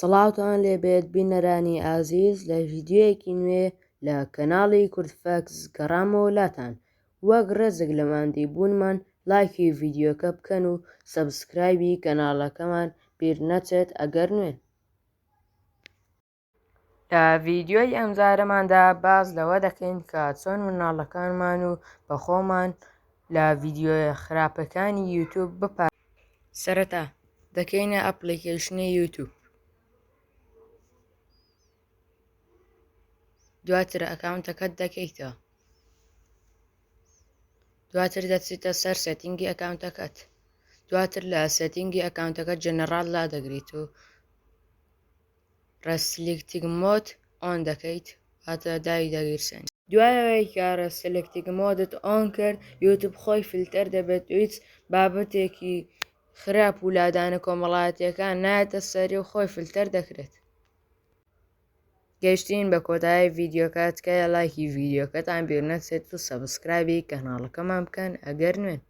سەڵاتان لێبێت بینەرانی ئازیز لە ڤیدیۆیەکی نوێ لە کەناڵی کوردفەکس گەڕامەوە لاتان. وەک ڕێزێک لە مادەی بوونمان لایکی ڤیدیۆکە بکەن و سەبسکرایبی کەناڵەکەمان بیر نەچێت ئەگەر نوێن. لە ڤیدیۆی ئەمجارەماندا باس لەوە دەکەین کە چۆن مناڵەکانمان و بەخۆمان لە ڤیدیۆیە خراپەکانی یوتیوب بپارێزین. سەرەتا دەکەینە ئەپلیکیشنی یوتیوب، دواتر ئەکاونتەکەت دەکەیتەوە، دواتر دەچیتە سەر سێتینگی ئەکاونتەکەت، دواتر لە سێتینگی ئەکاونتەکەت جەنەڕال دادەگریت و ڕەسلیکتینگ مۆد ئۆن دەکەیت، واتە داوی دەگیرسێن. دوایەوەی کە ڕەسلیکتینگ مۆدت ئۆن کرد، یوتیوب خۆی فیلتەر دەبێت و هیچ بابەتێکی خراپ و لادانە کۆمەڵایەتیەکان نایەتە سەری و خۆی فیلتەر دەکرێت. گەیشتین بە کۆتایی ڤیدیۆکە، تکایە لایکی ڤیدیۆکەتان بیر نەچێت و سەبسکرایبی کەناڵەکەمان بکەن ئەگەر نوێن.